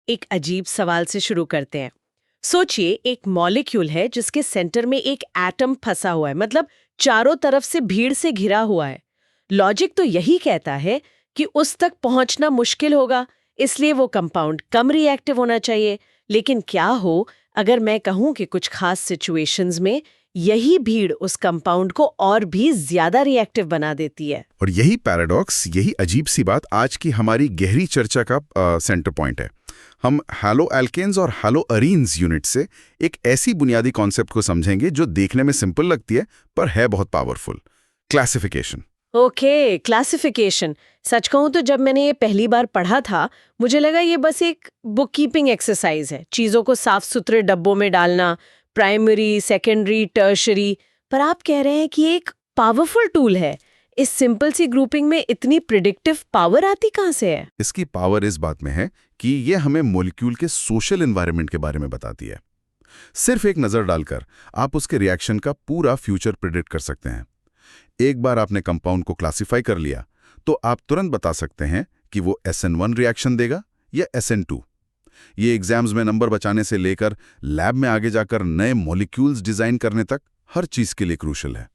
एक अजीब सवाल से शुरू करते हैं। सोचिए एक मॉलिक्यूल है जिसके सेंटर में एक एटम फंसा हुआ है, मतलब चारों तरफ से भीड़ से घिरा हुआ है। लॉजिक तो यही कहता है कि उस तक पहुंचना मुश्किल होगा, इसलिए वो कंपाउंड कम रिएक्टिव होना चाहिए। लेकिन क्या हो अगर मैं कहूं कि कुछ खास सिचुएशंस में यही भीड़ उस कंपाउंड को और भी ज्यादा रिएक्टिव बना देती है। और यही पैराडॉक्स, यही अजीब सी बात आज की हमारी गहरी चर्चा का सेंटर पॉइंट है। हम हैलो एल्केन्स और हैलो अरीन्स यूनिट से एक ऐसी बुनियादी कॉन्सेप्ट को समझेंगे जो देखने में सिंपल लगती है पर है बहुत पावरफुल। क्लासिफिकेशन। Okay, classification. सच कहूं तो जब मैंने ये पहली बार पढ़ा था, मुझे लगा ये बस एक बुक कीपिंग एक्सरसाइज है, चीजों को साफ सुथरे डब्बों में डालना, प्राइमरी, सेकेंडरी, टर्शरी। पर आप कह रहे हैं कि एक पावरफुल टूल है। इस सिंपल सी ग्रुपिंग में इतनी प्रिडिक्टिव पावर आती कहां से है? इसकी पावर इस बात में है कि ये हमें मॉलिक्यूल के सोशल एनवायरनमेंट के बारे में बताती है। सिर्फ एक नज़र डालकर आप उसके रिएक्शन का पूरा फ्यूचर प्रिडिक्ट कर सकते हैं। एक बार आपने कंपाउंड को क्लासिफाई कर लिया तो आप तुरंत बता सकते हैं कि वो SN1 रिएक्शन देगा या SN2। ये एग्जाम्स में नंबर बचाने से लेकर लैब में आगे जाकर नए मॉलिक्यूल्स डिजाइन करने तक हर चीज के लिए क्रूशल है।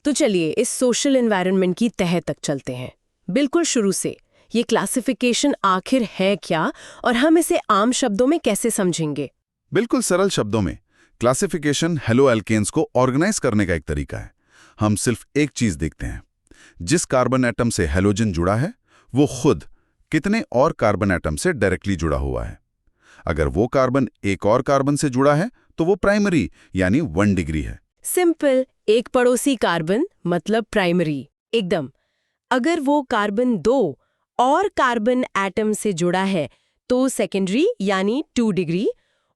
तो चलिए इस सोशल एनवायरनमेंट की तह तक चलते हैं, बिल्कुल शुरू से। ये क्लासिफिकेशन आखिर है क्या और हम इसे आम शब्दों में कैसे समझेंगे? बिल्कुल सरल शब्दों में, क्लासिफिकेशन हैलो एल्केन्स को ऑर्गेनाइज करने का एक तरीका है। हम सिर्फ एक चीज देखते हैं, जिस कार्बन एटम से हैलोजन जुड़ा है वो खुद कितने और कार्बन एटम से डायरेक्टली जुड़ा हुआ है। अगर वो कार्बन एक और कार्बन से जुड़ा है तो वो प्राइमरी यानी 1 डिग्री है। सिंपल, एक पड़ोसी कार्बन मतलब प्राइमरी एकदम। अगर वो कार्बन 2 और कार्बन एटम से जुड़ा है तो सेकेंडरी यानी 2 डिग्री,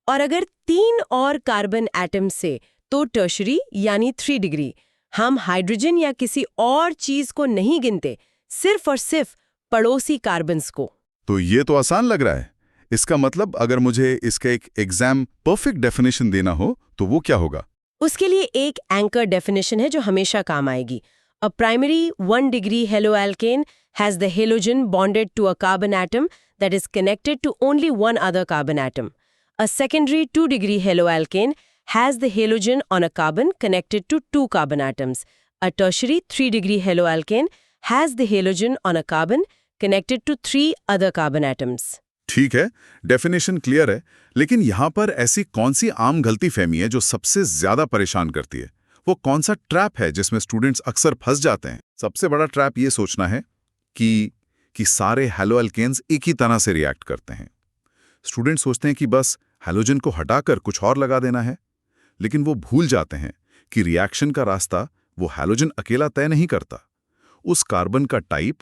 और अगर 3 और कार्बन एटम से तो टर्शरी यानी 3 डिग्री। हम हाइड्रोजन या किसी और चीज को नहीं गिनते, सिर्फ और सिर्फ पड़ोसी कार्बन्स को। तो ये तो आसान लग रहा है। इसका मतलब अगर मुझे इसका एक एग्जाम परफेक्ट डेफिनेशन देना हो तो वो क्या होगा? उसके लिए एक एंकर डेफिनेशन है जो हमेशा काम आएगी। A primary 1 degree haloalkane has the halogen bonded to a carbon atom that is connected to only one other carbon atom. A secondary 2 degree haloalkane has the halogen on a carbon connected to 2 carbon atoms. A tertiary 3 degree haloalkane has the halogen on a carbon connected to 3 other carbon atoms. ठीक है, definition clear है, लेकिन यहाँ पर ऐसी कौन सी आम गलतीफहमी है जो सबसे ज्यादा परेशान करती है? वो कौन सा ट्रैप है जिसमें स्टूडेंट्स अक्सर फंस जाते हैं? सबसे बड़ा ट्रैप ये सोचना है कि सारे हैलोएल्केन्स एक ही तरह से रिएक्ट करते हैं। स्टूडेंट सोचते हैं कि बस हैलोजन को हटाकर कुछ और लगा देना है, लेकिन वो भूल जाते हैं कि रिएक्शन का रास्ता वो हैलोजन अकेला तय नहीं करता। उस कार्बन का टाइप,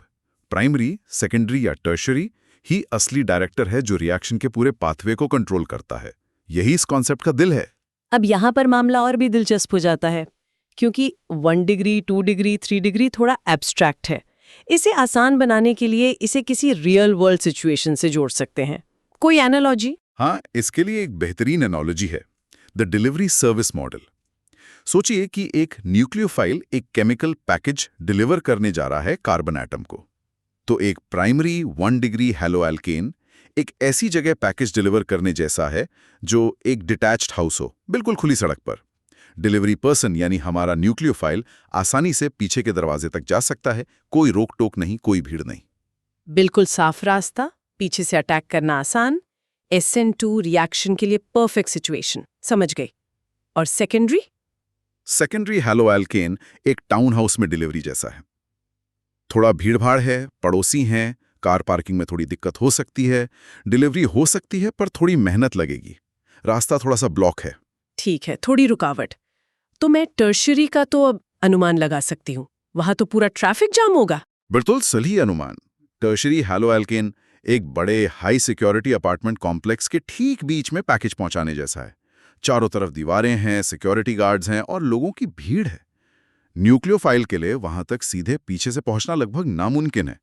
प्राइमरी, सेकेंडरी या टर्शरी ही असली डायरेक्टर है जो रिएक्शन के पूरे पाथवे को कंट्रोल करता है। यही इस कॉन्सेप्ट का दिल है। अब यहाँ पर मामला और भी दिलचस्प हो जाता है, क्योंकि 1 डिग्री, 2 डिग्री, 3 डिग्री थोड़ा एब्स्ट्रैक्ट है। इसे आसान बनाने के लिए इसे किसी रियल वर्ल्ड सिचुएशन से जोड़ सकते हैं। कोई एनालॉजी? हाँ, इसके लिए एक बेहतरीन एनालॉजी है, द डिलीवरी सर्विस मॉडल। सोचिए कि एक न्यूक्लियोफाइल एक केमिकल पैकेज डिलीवर करने जा रहा है कार्बन एटम को। तो एक प्राइमरी 1 डिग्री हैलोएल्केन एक ऐसी जगह पैकेज डिलीवर करने जैसा है जो एक डिटैच्ड हाउस हो, बिल्कुल खुली सड़क पर। डिलीवरी पर्सन यानी हमारा न्यूक्लियोफाइल आसानी से पीछे के दरवाजे तक जा सकता है, कोई रोक टोक नहीं, कोई भीड़ नहीं। बिल्कुल साफ रास्ता, पीछे से अटैक करना आसान। SN2 रिएक्शन के लिए परफेक्ट सिचुएशन, समझ गई। और सेकेंडरी हैलोएल्केन एक टाउन हाउस में डिलीवरी जैसा है। थोड़ा भीड़भाड़ है, पड़ोसी हैं, कार पार्किंग में थोड़ी दिक्कत हो सकती है, डिलीवरी हो सकती है पर थोड़ी मेहनत लगेगी, रास्ता थोड़ा सा ब्लॉक है। ठीक है, थोड़ी रुकावट। तो मैं टर्शरी का तो अब अनुमान लगा सकती हूँ, वहां तो पूरा ट्रैफिक जाम होगा। बिल्कुल सही अनुमान। टर्शरी हैलोएल्केन एक बड़े हाई सिक्योरिटी अपार्टमेंट कॉम्प्लेक्स के ठीक बीच में पैकेज पहुंचाने जैसा है। चारों तरफ दीवारें हैं, सिक्योरिटी गार्ड्स हैं और लोगों की भीड़ है। न्यूक्लियोफाइल के लिए वहां तक सीधे पीछे से पहुंचना लगभग नामुमकिन है।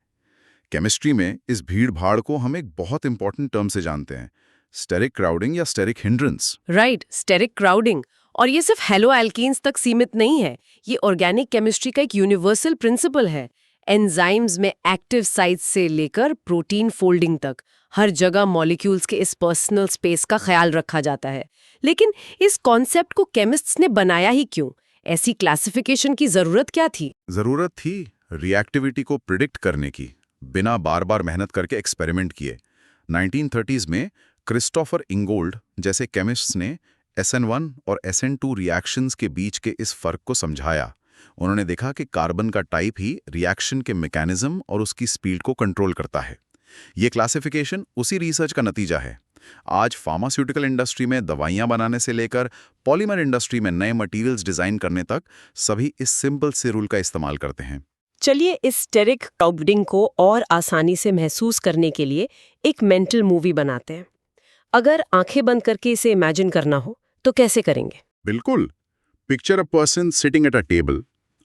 केमिस्ट्री में इस भीड़ भाड़ को हम एक बहुत इंपॉर्टेंट टर्म से जानते हैं, स्टेरिक क्राउडिंग या steric hindrance. Right, steric crowding. और ये सिर्फ हैलोएल्केन्स तक सीमित नहीं है, ये ऑर्गेनिक केमिस्ट्री का एक यूनिवर्सल प्रिंसिपल है। एंजाइम्स में एक्टिव साइट्स से लेकर प्रोटीन फोल्डिंग तक हर जगह मॉलिक्यूल्स के इस पर्सनल स्पेस का ख्याल रखा जाता है। लेकिन इस कॉन्सेप्ट को केमिस्ट्स ने बनाया ही क्यों? ऐसी क्लासिफिकेशन की जरूरत क्या थी? जरूरत थी रिएक्टिविटी को प्रिडिक्ट करने की, बिना बार बार मेहनत करके एक्सपेरिमेंट किए। 1930s में क्रिस्टोफर इंगोल्ड जैसे केमिस्ट्स ने SN1 और SN2 रिएक्शंस के बीच के इस फर्क को समझाया। उन्होंने देखा कि कार्बन का टाइप ही रिएक्शन के मैकेनिज्म और उसकी स्पीड को कंट्रोल करता है। ये क्लासिफिकेशन उसी रिसर्च का नतीजा है। आज फार्मास्यूटिकल इंडस्ट्री में दवाइयां बनाने से लेकर पॉलीमर इंडस्ट्री में नए मटेरियल्स डिजाइन करने तक सभी इस सिंपल से रूल का इस्तेमाल करते हैं। चलिए इस स्टेरिक क्राउडिंग को और आसानी से महसूस करने के लिए एक मेंटल मूवी बनाते हैं। अगर आंखें बंद करके इसे इमेजिन करना हो तो कैसे करेंगे? बिल्कुल। Picture a person sitting at a table.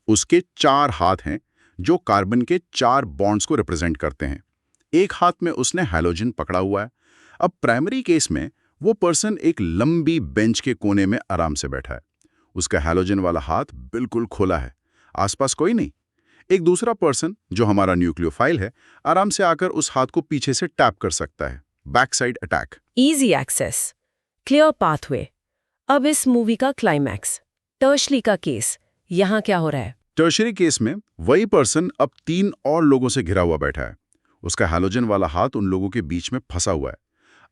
उसके 4 हाथ हैं जो कार्बन के 4 बॉन्ड्स को रिप्रेजेंट करते हैं। एक हाथ में उसने हैलोजन पकड़ा हुआ है। अब प्राइमरी केस में वो पर्सन एक लंबी बेंच के कोने में आराम से बैठा है। उसका हैलोजन वाला हाथ बिल्कुल खुला है, आसपास कोई नहीं। एक दूसरा पर्सन जो हमारा न्यूक्लियोफाइल है, आराम से आकर उस हाथ को पीछे से टैप कर सकता है। Back side attack. Easy access, clear pathway. अब इस मूवी का क्लाइमैक्स, टर्शली का केस, यहाँ क्या हो रहा है? टर्शरी केस में वही पर्सन अब 3 और लोगों से घिरा हुआ बैठा है। उसका हैलोजन वाला हाथ उन लोगों के बीच में फंसा हुआ है।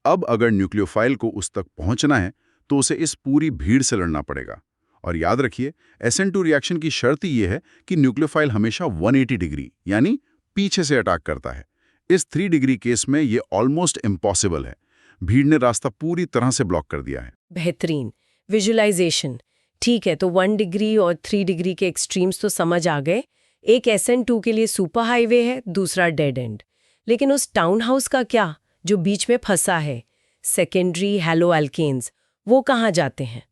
अब अगर न्यूक्लियोफाइल को उस तक पहुंचना है तो उसे इस पूरी भीड़ से लड़ना पड़ेगा। और याद रखिए, SN2 रिएक्शन की शर्त यह है कि न्यूक्लियोफाइल हमेशा 180 डिग्री यानी पीछे से अटैक करता है। इस 3 डिग्री केस में ये ऑलमोस्ट इम्पॉसिबल है। भीड़ ने रास्ता पूरी तरह से ब्लॉक कर दिया है। बेहतरीन विजुअलाइजेशन। ठीक है, तो 1 डिग्री और 3 डिग्री के एक्सट्रीम्स तो समझ आ गए। एक SN2 के लिए सुपर हाईवे है, दूसरा डेड एंड। लेकिन उस टाउन हाउस का क्या जो बीच में फंसा है? सेकेंडरी हैलो एल्केन्स, वो कहाँ जाते हैं?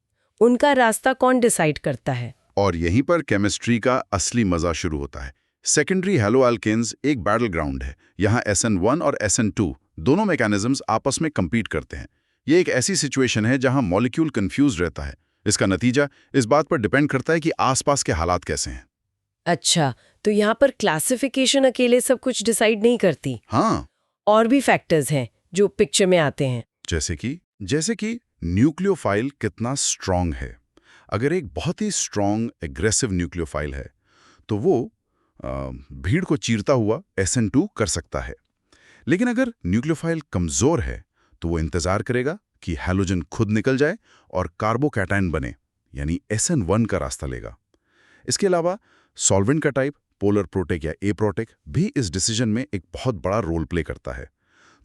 उनका रास्ता कौन डिसाइड करता है? और यहीं पर केमिस्ट्री का असली मजा शुरू होता है। सेकेंडरी हैलो एल्केन्स एक बैटल ग्राउंड है। यहाँ SN1 और SN2 दोनों मैकेनिज्म्स आपस में कंपीट करते हैं। ये एक ऐसी सिचुएशन है जहाँ मॉलिक्यूल कंफ्यूज रहता है। इसका नतीजा इस बात पर डिपेंड करता है कि आसपास के हालात कैसे हैं। अच्छा, तो यहाँ पर क्लासिफिकेशन अकेले सब कुछ डिसाइड नहीं करती। हाँ, और भी फैक्टर्स हैं जो पिक्चर में आते हैं। जैसे कि न्यूक्लियोफाइल कितना स्ट्रांग है। अगर एक बहुत ही स्ट्रांग एग्रेसिव न्यूक्लियोफाइल है तो वो भीड़ को चीरता हुआ SN2 कर सकता है। लेकिन अगर न्यूक्लियोफाइल कमजोर है तो वो इंतजार करेगा कि हैलोजन खुद निकल जाए और कार्बोकैटायन बने, यानी SN1 का रास्ता लेगा। इसके अलावा सॉल्वेंट का टाइप, पोलर प्रोटेक या एप्रोटेक, भी इस डिसीजन में एक बहुत बड़ा रोल प्ले करता है।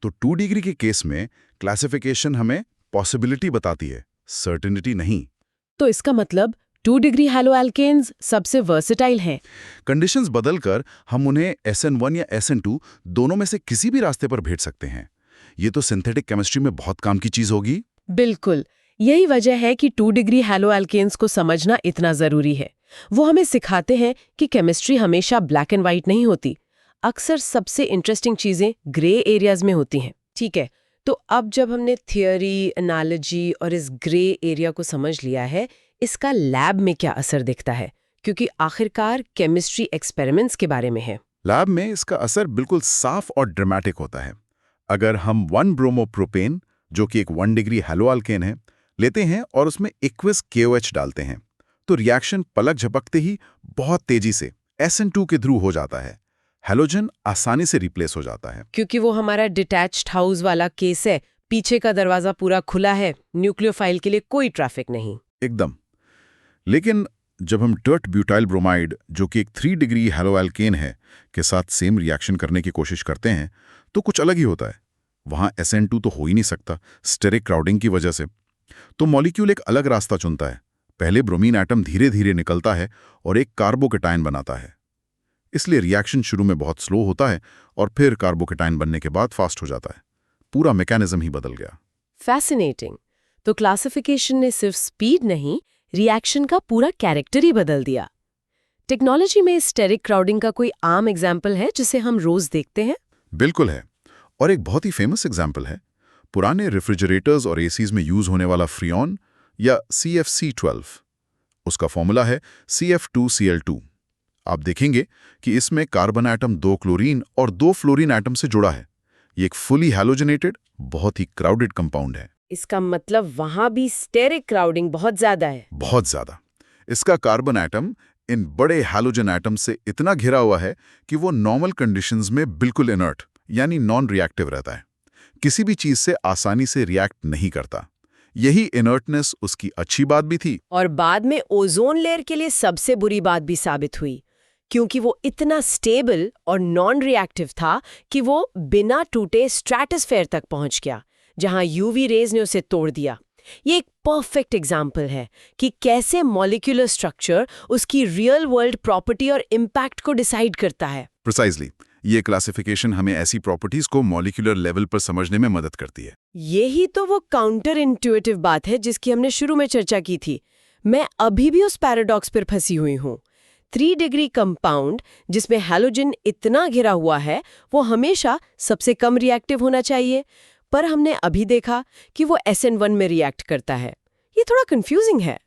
तो 2 डिग्री के केस में क्लासिफिकेशन हमें पॉसिबिलिटी बताती है, सर्टेनिटी नहीं। तो इसका मतलब 2 डिग्री हैलो एल्केन्स सबसे वर्सेटाइल हैं। कंडीशंस बदलकर हम उन्हें SN1 या SN2 दोनों में से किसी भी रास्ते पर भेज सकते हैं। ये तो सिंथेटिक केमिस्ट्री में बहुत काम की चीज होगी। बिल्कुल, यही वजह है कि 2 डिग्री हैलो एल्केन्स को समझना इतना जरूरी है। वो हमें सिखाते हैं कि केमिस्ट्री हमेशा ब्लैक एंड व्हाइट नहीं होती। अक्सर सबसे इंटरेस्टिंग चीजें ग्रे एरियाज में होती हैं। ठीक है, तो अब जब हमने थियोरी, एनालॉजी और इस ग्रे एरिया को समझ लिया है, इसका लैब में क्या असर दिखता है? क्योंकि आखिरकार केमिस्ट्री एक्सपेरिमेंट्स के बारे में है। लैब में इसका असर बिल्कुल साफ और ड्रामेटिक होता है। अगर हम 1-ब्रोमोप्रोपेन, जो कि एक 1 डिग्री हैलो एल्केन है, लेते हैं और उसमें एक्वस KOH डालते हैं, तो रिएक्शन पलक झपकते ही बहुत तेजी से SN2 के थ्रू हो जाता है। हैलोजन आसानी से रिप्लेस हो जाता है। क्योंकि वो हमारा डिटैच्ड हाउस वाला केस है, पीछे का दरवाजा पूरा खुला है, न्यूक्लियोफाइल के लिए कोई ट्रैफिक नहीं। एकदम। लेकिन जब हम टर्ट ब्यूटाइल ब्रोमाइड, जो कि एक 3 डिग्री हैलो एल्केन है, के साथ सेम रिएक्शन करने की कोशिश करते हैं तो कुछ अलग ही होता है। वहां SN2 तो हो ही नहीं सकता स्टेरिक क्राउडिंग की वजह से। तो मॉलिक्यूल एक अलग रास्ता चुनता है। पहले ब्रोमीन एटम धीरे धीरे निकलता है और एक कार्बोकेटायन बनाता है। इसलिए रिएक्शन शुरू में बहुत स्लो होता है और फिर कार्बोकेटायन बनने के बाद फास्ट हो जाता है। पूरा मैकेनिज्म ही बदल गया। फैसिनेटिंग। तो क्लासिफिकेशन ने सिर्फ स्पीड नहीं, रिएक्शन का पूरा कैरेक्टर ही बदल दिया। टेक्नोलॉजी में स्टेरिक क्राउडिंग का कोई आम एग्जाम्पल है जिसे हम रोज देखते हैं? बिल्कुल है, और एक बहुत ही फेमस एग्जाम्पल है पुराने रेफ्रिजरेटर्स और एसीज में यूज होने वाला फ्रियॉन या CFC12। उसका फॉर्मूला है CF2Cl2। आप देखेंगे कि इसमें कार्बन एटम 2 क्लोरीन और 2 फ्लोरीन एटम से जुड़ा है। ये एक फुली हैलोजनेटेड, बहुत ही क्राउडेड कंपाउंड है। इसका मतलब वहां भी स्टेरिक क्राउडिंग बहुत ज्यादा है। बहुत ज्यादा। इसका कार्बन एटम इन बड़े हैलोजन एटम से इतना घिरा हुआ है कि वो नॉर्मल कंडीशंस में बिल्कुल इनर्ट यानी नॉन रिएक्टिव रहता है, किसी भी चीज से आसानी से रिएक्ट नहीं करता। यही इनर्टनेस उसकी अच्छी बात भी थी, और बाद में ओजोन लेयर के लिए सबसे बुरी बात भी साबित हुई, क्योंकि वो इतना स्टेबल और नॉन रिएक्टिव था कि वो बिना टूटे स्ट्रेटोस्फेयर तक पहुंच गया, जहां यूवी रेज ने उसे तोड़ दिया। ये एक परफेक्ट एग्जाम्पल है कि कैसे मॉलिक्यूलर स्ट्रक्चर उसकी रियल वर्ल्ड प्रॉपर्टी और इम्पैक्ट को डिसाइड करता है। प्रिसाइजली। ये क्लासिफिकेशन हमें ऐसी प्रॉपर्टीज को मॉलिक्यूलर लेवल पर समझने में मदद करती है। यही तो वो काउंटर इंट्यूटिव बात है जिसकी हमने शुरू में चर्चा की थी। मैं अभी भी उस पैराडॉक्स पर फंसी हुई हूँ। 3 डिग्री कंपाउंड जिसमें हैलोजन इतना घिरा हुआ है, वो हमेशा सबसे कम रिएक्टिव होना चाहिए, पर हमने अभी देखा कि वो SN1 में रिएक्ट करता है। ये थोड़ा कंफ्यूजिंग है।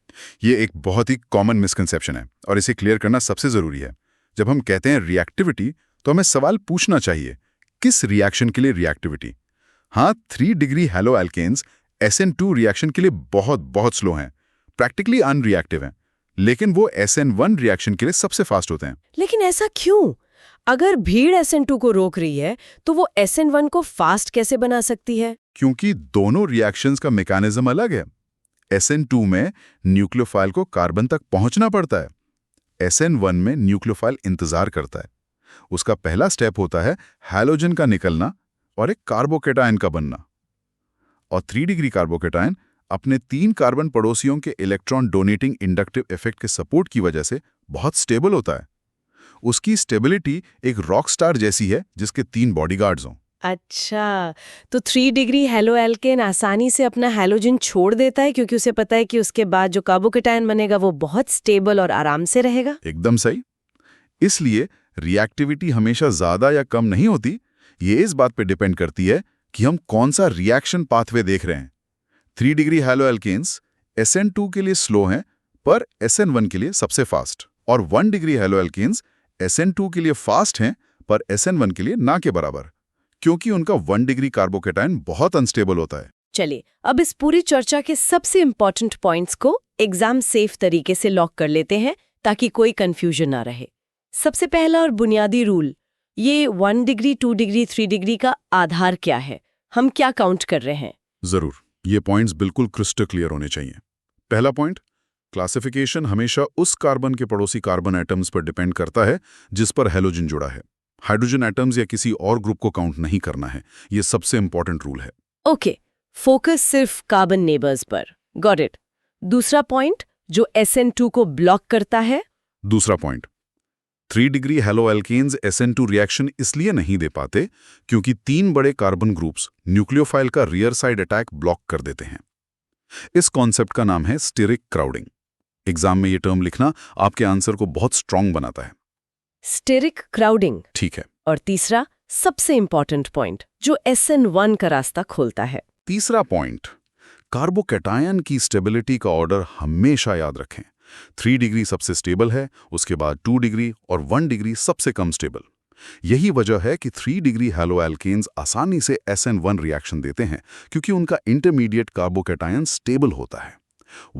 ये एक बहुत ही कॉमन मिसकंसेप्शन है और इसे क्लियर करना सबसे जरूरी है। जब हम कहते हैं रिएक्टिविटी, तो हमें सवाल पूछना चाहिए, किस रिएक्शन के लिए रिएक्टिविटी? हाँ, 3 degree haloalkanes SN2 reaction के लिए बहुत बहुत स्लो हैं, प्रैक्टिकली अनरिएक्टिव हैं, लेकिन वो SN1 रिएक्शन के लिए सबसे फास्ट होते हैं। लेकिन ऐसा क्यों? अगर भीड़ SN2 को रोक रही है, तो वो SN1 को फास्ट कैसे बना सकती है? क्योंकि दोनों रिएक्शंस का मैकेनिज्म अलग है। SN2 में न्यूक्लियोफाइल को कार्बन तक पहुंचना पड़ता है, SN1 में न्यूक्लियोफाइल इंतजार करता है। उसका पहला स्टेप होता है हैलोजन का निकलना और एक कार्बोकेटायन का बनना। और 3 डिग्री कार्बोकेटायन अपने 3 कार्बन पड़ोसियों के इलेक्ट्रॉन डोनेटिंग इंडक्टिव इफेक्ट के सपोर्ट की वजह से बहुत स्टेबल होता है। उसकी स्टेबिलिटी एक रॉक स्टार जैसी है जिसके 3 बॉडीगार्ड्स हों। अच्छा, तो 3 डिग्री हैलो एल्केन आसानी से अपना हैलोजन छोड़ देता है क्योंकि उसे पता है कि उसके बाद जो कार्बोकेटायन बनेगा वो बहुत स्टेबल और आराम से रहेगा। एकदम सही। इसलिए रिएक्टिविटी हमेशा ज्यादा या कम नहीं होती, ये इस बात पे डिपेंड करती है कि हम कौन सा रिएक्शन पाथवे देख रहे हैं। 3 डिग्री हैलो एल्केन्स SN2 के लिए स्लो हैं, पर SN1 के लिए सबसे फास्ट, और 1 डिग्री हैलो एल्केन्स SN2 के लिए फास्ट हैं, पर SN1 के लिए ना के बराबर, क्योंकि उनका 1 डिग्री कार्बोकेटायन बहुत अनस्टेबल होता है। चलिए, अब इस पूरी चर्चा के सबसे इंपॉर्टेंट पॉइंट्स को एग्जाम सेफ तरीके से लॉक कर लेते हैं ताकि कोई कंफ्यूजन ना रहे। सबसे पहला और बुनियादी रूल, ये 1 डिग्री, 2 डिग्री, 3 डिग्री का आधार क्या है? हम क्या काउंट कर रहे हैं? जरूर, ये पॉइंट्स बिल्कुल क्रिस्टल क्लियर होने चाहिए। पहला पॉइंट, क्लासिफिकेशन हमेशा उस कार्बन के पड़ोसी कार्बन एटम्स पर डिपेंड करता है जिस पर हैलोजन जुड़ा है। हाइड्रोजन एटम्स या किसी और ग्रुप को काउंट नहीं करना है। ये सबसे इंपॉर्टेंट रूल है। ओके, फोकस सिर्फ कार्बन नेबर्स पर। Got it. दूसरा पॉइंट जो SN2 को ब्लॉक करता है। दूसरा point, 3 degree haloalkanes SN2 reaction इसलिए नहीं दे पाते क्योंकि 3 बड़े कार्बन ग्रुप्स न्यूक्लियोफाइल का रियर साइड अटैक ब्लॉक कर देते हैं। इस कॉन्सेप्ट का नाम है स्टेरिक क्राउडिंग। एग्जाम में ये टर्म लिखना आपके आंसर को बहुत स्ट्रांग बनाता है। स्टेरिक क्राउडिंग, ठीक है। और तीसरा सबसे इंपॉर्टेंट पॉइंट जो SN1 का रास्ता खोलता है। तीसरा पॉइंट, कार्बोकेटायन की स्टेबिलिटी का ऑर्डर हमेशा याद रखें। 3 डिग्री सबसे स्टेबल है, उसके बाद 2 डिग्री और 1 डिग्री सबसे कम स्टेबल। यही वजह है कि 3 डिग्री हैलो एल्केन्स आसानी से SN1 रिएक्शन देते हैं, क्योंकि उनका इंटरमीडिएट कार्बोकेटायन स्टेबल होता है।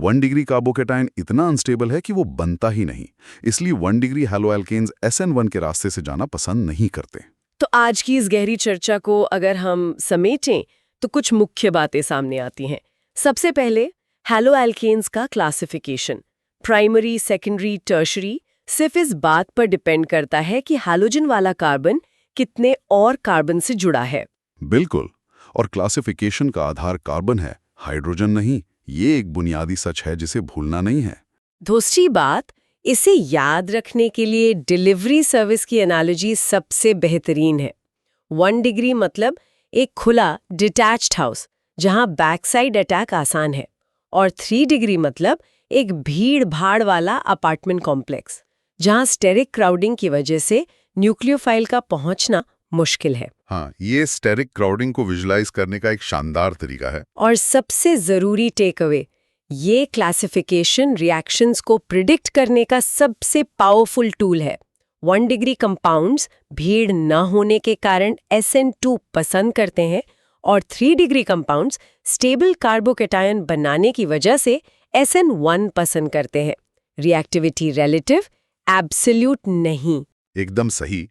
1 डिग्री कार्बोकेटायन इतना अनस्टेबल है कि वो बनता ही नहीं, इसलिए 1 डिग्री हैलो एल्केन्स SN1 के रास्ते से जाना पसंद नहीं करते। तो आज की इस गहरी चर्चा को अगर हम समेटें तो कुछ मुख्य बातें सामने आती हैं। सबसे पहले, हैलो एल्केन्स का क्लासिफिकेशन प्राइमरी, सेकेंडरी, टर्शरी सिर्फ इस बात पर डिपेंड करता है कि हैलोजन वाला कार्बन कितने और कार्बन से जुड़ा है। बिल्कुल, और क्लासिफिकेशन का आधार कार्बन है, हाइड्रोजन नहीं। ये एक बुनियादी सच है जिसे भूलना नहीं है। दूसरी बात, इसे याद रखने के लिए डिलीवरी सर्विस की एनालॉजी सबसे बेहतरीन है। 1 डिग्री मतलब एक खुला डिटैच्ड हाउस जहां बैक साइड अटैक आसान है, और 3 डिग्री मतलब एक भीड़ भाड़ वाला अपार्टमेंट कॉम्प्लेक्स जहां स्टेरिक क्राउडिंग की वजह से न्यूक्लियोफाइल का पहुंचना मुश्किल है। हाँ, ये स्टेरिक क्राउडिंग को विजुलाइज करने का एक शानदार तरीका है। और सबसे जरूरी टेक अवे, ये क्लासिफिकेशन रिएक्शंस को प्रिडिक्ट करने का सबसे पावरफुल टूल है। 1 डिग्री कंपाउंड्स भीड़ न होने के कारण SN2 पसंद करते हैं और 3 डिग्री कंपाउंड्स स्टेबल कार्बोकेटायन बनाने की वजह से SN1 पसंद करते हैं। रिएक्टिविटी रिलेटिव, एब्सोल्यूट नहीं। एकदम सही।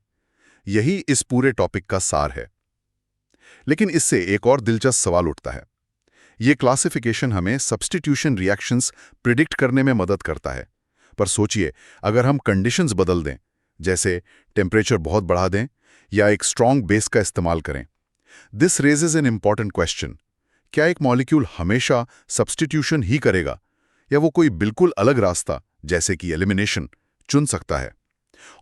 यही इस पूरे टॉपिक का सार है। लेकिन इससे एक और दिलचस्प सवाल उठता है। ये क्लासिफिकेशन हमें सब्स्टिट्यूशन रिएक्शंस प्रिडिक्ट करने में मदद करता है, पर सोचिए अगर हम कंडीशंस बदल दें, जैसे टेम्परेचर बहुत बढ़ा दें या एक स्ट्रॉन्ग बेस का इस्तेमाल करें। This raises an important question, क्या एक मॉलिक्यूल हमेशा सब्स्टिट्यूशन ही करेगा या वो कोई बिल्कुल अलग रास्ता, जैसे कि एलिमिनेशन, चुन सकता है?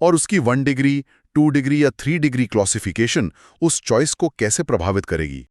और उसकी 1 डिग्री, 2 डिग्री या 3 डिग्री क्लासिफिकेशन उस चॉइस को कैसे प्रभावित करेगी?